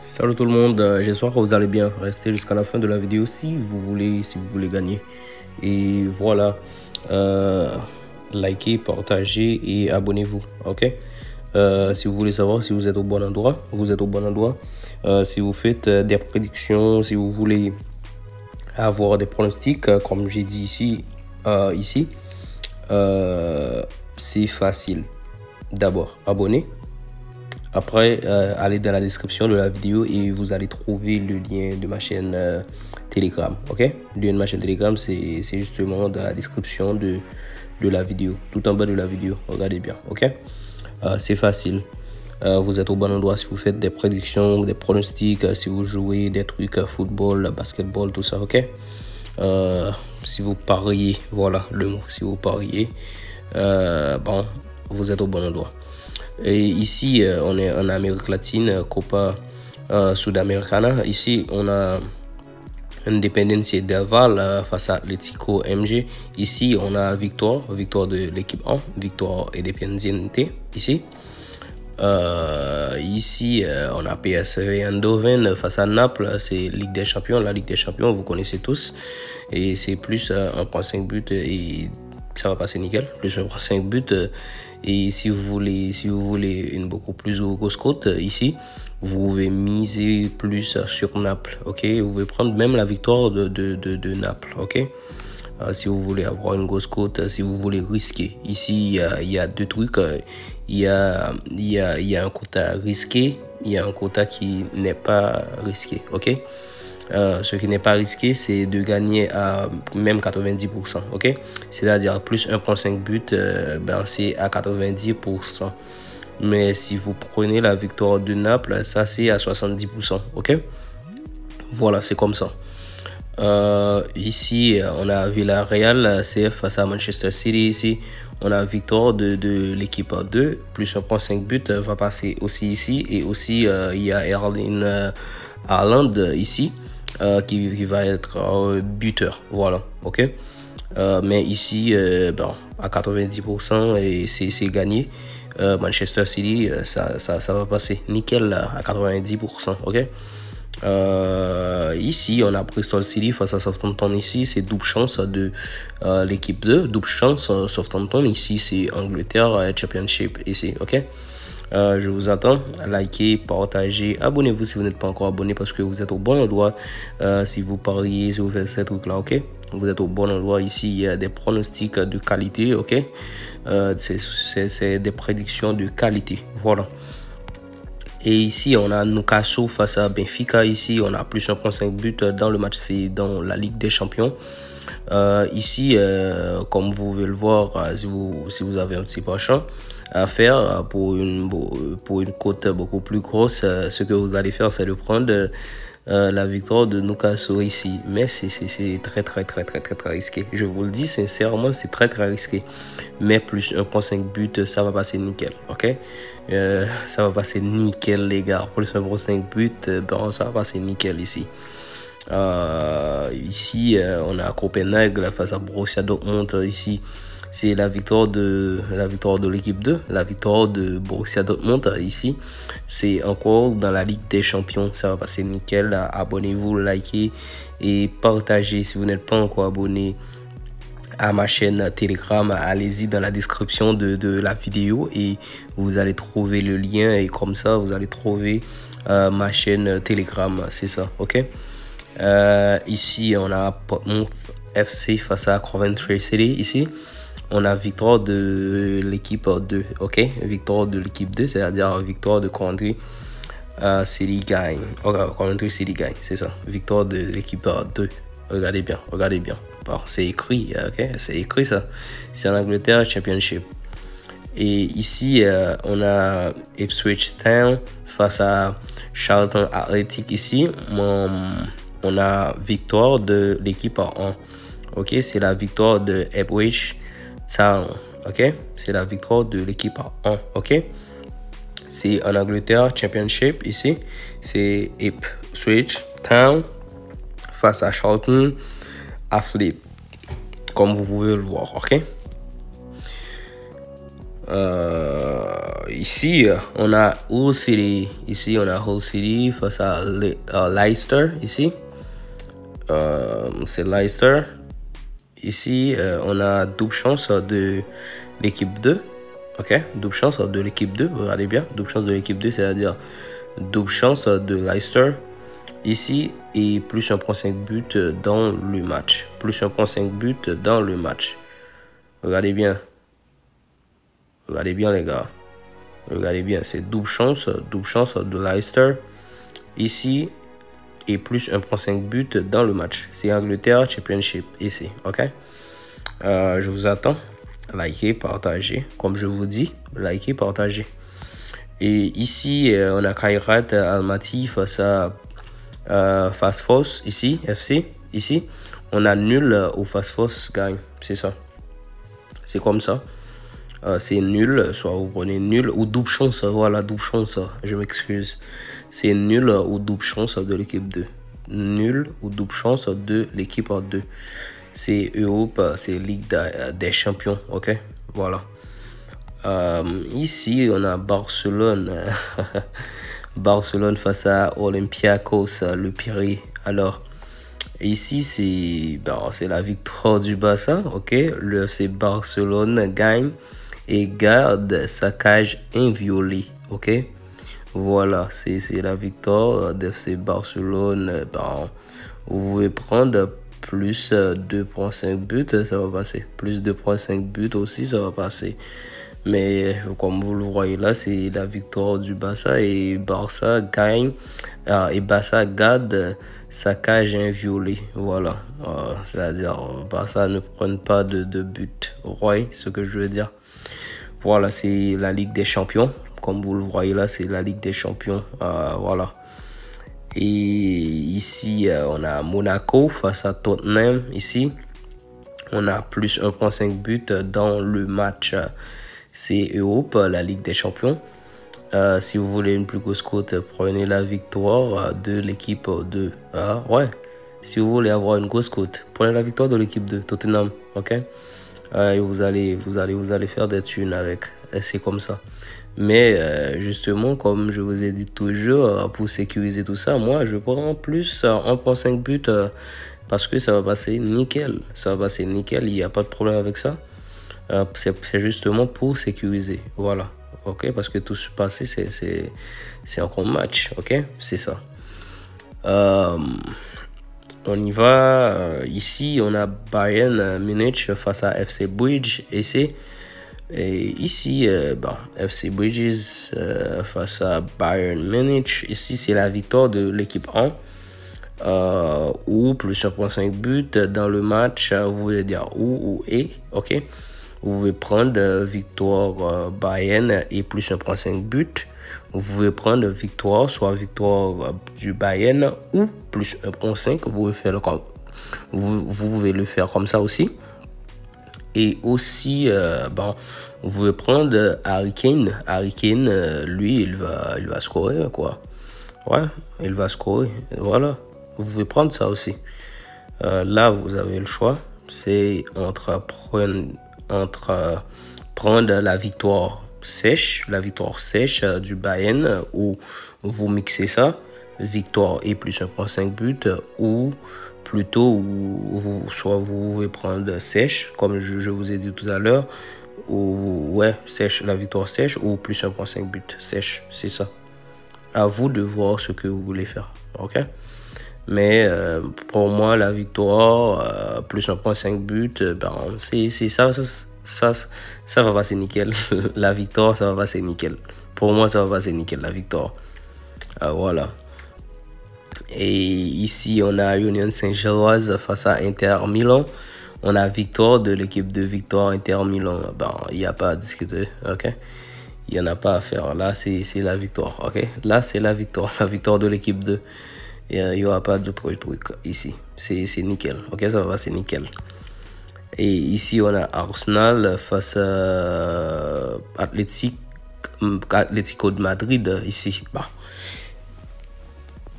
Salut tout le monde, j'espère que vous allez bien. Restez jusqu'à la fin de la vidéo si vous voulez gagner. Et voilà, likez, partagez et abonnez-vous, ok? Si vous voulez savoir si vous êtes au bon endroit, vous êtes au bon endroit. Si vous faites des prédictions, si vous voulez avoir des pronostics, comme j'ai dit ici, c'est facile. D'abord, abonnez. Après, allez dans la description de la vidéo et vous allez trouver le lien de ma chaîne Telegram. Ok? Le lien de ma chaîne Telegram, c'est justement dans la description de la vidéo. Tout en bas de la vidéo. Regardez bien. Ok? C'est facile. Vous êtes au bon endroit si vous faites des prédictions, des pronostics, si vous jouez des trucs football, basketball, tout ça. Ok? Si vous pariez, voilà le mot. Si vous pariez, bon, vous êtes au bon endroit. Et ici, on est en Amérique latine, Copa Sudamericana. Ici, on a Independiente del Valle face à Atlético MG. Ici, on a victoire de l'équipe 1, victoire Independiente. Ici, on a PSV Eindhoven face à Naples. C'est Ligue des Champions. La Ligue des Champions, vous connaissez tous. Et c'est plus 1,5 buts et ça va passer nickel. Plus 1,5 buts. Et si vous voulez une beaucoup plus grosse cote, ici, vous pouvez miser plus sur Naples, ok? Vous pouvez prendre même la victoire de Naples, ok? Si vous voulez avoir une grosse cote, si vous voulez risquer. Ici, il y a deux trucs. Il y a un quota risqué, il y a un quota qui n'est pas risqué, ok? Ce qui n'est pas risqué, c'est de gagner à même 90%, ok? C'est-à-dire plus 1,5 but, c'est à 90%. Mais si vous prenez la victoire de Naples, ça c'est à 70%, ok? Voilà, c'est comme ça. Ici, on a Villarreal, CF face à Manchester City. Ici, on a victoire de l'équipe 2, plus 1,5 but va passer aussi ici. Et aussi, il y a Erling Haaland ici. Qui va être buteur, voilà, ok. Mais ici, à 90% et c'est gagné. Manchester City, ça va passer nickel à 90%, ok. Ici, on a Bristol City face à Southampton. Ici, c'est double chance de l'équipe 2, double chance Southampton. Ici, c'est Angleterre Championship ici, ok. Je vous attends, likez, partagez, abonnez-vous si vous n'êtes pas encore abonné parce que vous êtes au bon endroit. Si vous pariez, si vous faites ces trucs là, ok, vous êtes au bon endroit. Ici, il y a des pronostics de qualité, ok. C'est des prédictions de qualité, voilà. Et ici, on a Newcastle face à Benfica. Ici, on a plus 1,5 but dans le match, c'est dans la Ligue des Champions. Ici, comme vous pouvez le voir, si vous avez un petit penchant à faire pour une cote beaucoup plus grosse, ce que vous allez faire, c'est de prendre la victoire de Newcastle ici. Mais c'est très risqué. Je vous le dis sincèrement, c'est très risqué. Mais plus 1,5 but, ça va passer nickel, ok? Ça va passer nickel, les gars. Plus 1,5 but, ça va passer nickel ici. Ici, on a Copenhague face à Borussia Dortmund. Ici, c'est la victoire de l'équipe 2, la victoire de Borussia Dortmund. Ici, c'est encore dans la Ligue des Champions. Ça va passer nickel. Abonnez-vous, likez et partagez. Si vous n'êtes pas encore abonné à ma chaîne Telegram, allez-y dans la description de la vidéo et vous allez trouver le lien. Et comme ça, vous allez trouver ma chaîne Telegram. C'est ça, ok? Ici, on a Portsmouth FC face à Coventry City. Ici, on a victoire de l'équipe 2, ok? Victoire de l'équipe 2, c'est-à-dire victoire de Coventry City gagne. Coventry City gagne, c'est ça. Victoire de l'équipe 2. Regardez bien. Bon, c'est écrit, ok? C'est écrit ça. C'est en Angleterre Championship. Et ici, on a Ipswich Town face à Charlton Athletic. Ici, on a victoire de l'équipe 1. Ok, c'est la victoire de Ipswich Town. Ok, c'est la victoire de l'équipe 1. Ok, c'est en Angleterre Championship. Ici, c'est Ipswich Town face à Charlton Athletic, comme vous pouvez le voir. Ok, Ici, on a Hull City. Ici, on a Hull City face à Leicester. Ici, c'est Leicester. Ici, on a double chance de l'équipe 2. Ok, double chance de l'équipe 2. Regardez bien, double chance de l'équipe 2, c'est-à-dire double chance de Leicester. Ici, et plus 1.5 buts dans le match. Plus 1.5 buts dans le match. Regardez bien. Regardez bien, les gars. Regardez bien, c'est double chance de Leicester. Ici, et plus 1.5 buts dans le match. C'est Angleterre Championship ici, ok? Je vous attends. Likez, partagez. Comme je vous dis, likez, partagez. Et ici, on a Kairat Almaty face à Fast Force, ici, FC. Ici, on a nul au Fast Force gagne. C'est ça. C'est comme ça. C'est nul, soit vous prenez nul ou double chance. Voilà, double chance. Je m'excuse. C'est nul ou double chance de l'équipe 2. Nul ou double chance de l'équipe 2. C'est Europe, c'est Ligue des Champions. Ok, voilà. Ici, on a Barcelone. Barcelone face à Olympiakos, le Pirée. Alors, ici, c'est la victoire du Barça. Ok, le FC Barcelone gagne et garde sa cage inviolée. Ok, voilà, c'est la victoire de FC Barcelone. Vous pouvez prendre plus 2.5 buts, ça va passer. Plus 2.5 buts aussi, ça va passer. Mais comme vous le voyez là, c'est la victoire du Barça et Barça gagne et Barça garde sa cage inviolée. Voilà, c'est-à-dire Barça ne prend pas de but. Vous voyez ce que je veux dire? Voilà, c'est la Ligue des Champions. Comme vous le voyez là, c'est la Ligue des Champions. Voilà. Et ici, on a Monaco face à Tottenham. Ici, on a plus 1.5 buts dans le match. C'est Europe, la Ligue des Champions. Si vous voulez une plus grosse cote, prenez la victoire de l'équipe 2. Ouais, si vous voulez avoir une grosse cote, prenez la victoire de l'équipe 2, Tottenham. Ok, et vous allez faire des thunes avec. C'est comme ça. Mais justement, comme je vous ai dit toujours, pour sécuriser tout ça, moi, je prends plus 1.5 buts parce que ça va passer nickel. Ça va passer nickel, il n'y a pas de problème avec ça. C'est justement pour sécuriser. Voilà. Ok, parce que tout ce passé, c'est encore match. Ok, c'est ça. On y va. Ici, on a Bayern Munich face à FC Bridge. Et ici, FC Bridges face à Bayern Munich. Ici, c'est la victoire de l'équipe 1. Ou plus 1.5 buts dans le match. Vous voulez dire ou et. Ok. Vous pouvez prendre victoire Bayern et plus 1.5 buts. Vous pouvez prendre victoire, soit victoire du Bayern ou plus 1.5. Vous pouvez le faire comme ça aussi. Et aussi, vous pouvez prendre Harry Kane. Harry Kane, lui, il va scorer, quoi. Ouais, il va scorer. Voilà. Vous pouvez prendre ça aussi. Là, vous avez le choix. C'est entre prendre la victoire sèche du Bayern, ou vous mixez ça, victoire et plus 1.5 buts, ou plutôt soit vous pouvez prendre sèche, comme je vous ai dit tout à l'heure, ou ouais, sèche, la victoire sèche, ou plus 1.5 buts sèche, c'est ça. À vous de voir ce que vous voulez faire, ok? Mais pour moi, la victoire, plus 1.5 buts, c'est ça, ça va passer nickel. La victoire, ça va passer nickel. Pour moi, ça va passer nickel, la victoire. Voilà. Et ici, on a Union Saint-Gilloise face à Inter Milan. On a victoire de l'équipe de victoire Inter Milan. Il n'y a pas à discuter, ok? Il n'y en a pas à faire. Là, c'est la victoire, ok? Là, c'est la victoire de l'équipe 2. Il n'y aura pas d'autre truc ici. C'est nickel. Ok, ça va, c'est nickel. Et ici, on a Arsenal face à Atlético de Madrid. Ici,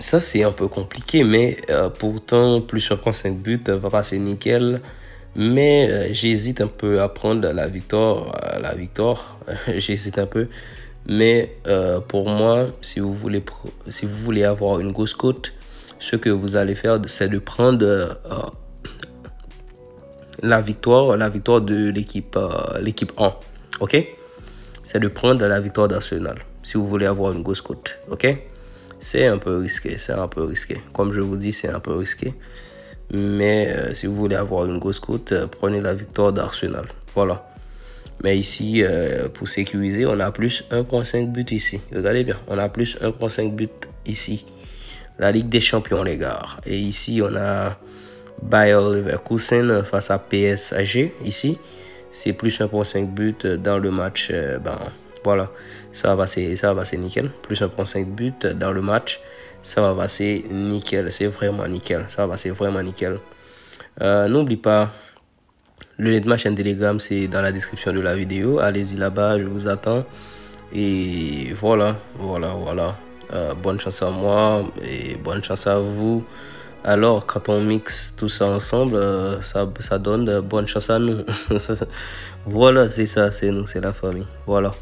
ça, c'est un peu compliqué, mais pourtant, plus 1.5 buts va passer nickel. Mais j'hésite un peu à prendre la victoire. J'hésite un peu. Mais pour moi, si vous voulez avoir une grosse cote, ce que vous allez faire, c'est de prendre la victoire de l'équipe 1. Ok? C'est de prendre la victoire d'Arsenal si vous voulez avoir une grosse cote. Ok? C'est un peu risqué. Comme je vous dis, c'est un peu risqué. Mais si vous voulez avoir une grosse cote, prenez la victoire d'Arsenal. Voilà. Mais ici, pour sécuriser, on a plus 1.5 buts ici. Regardez bien, on a plus 1.5 buts ici. La Ligue des Champions, les gars. Et ici, on a Bayer Leverkusen face à PSG. Ici, c'est plus 1.5 buts dans le match. Voilà, ça va passer nickel. Plus 1.5 buts dans le match. Ça va passer nickel. C'est vraiment nickel. Ça va passer vraiment nickel. N'oublie pas, le lien de ma chaîne Telegram, c'est dans la description de la vidéo. Allez-y là-bas, je vous attends. Et voilà. Bonne chance à moi et bonne chance à vous. Alors, quand on mixe tout ça ensemble, ça donne bonne chance à nous. Voilà, c'est ça, c'est nous, c'est la famille. Voilà.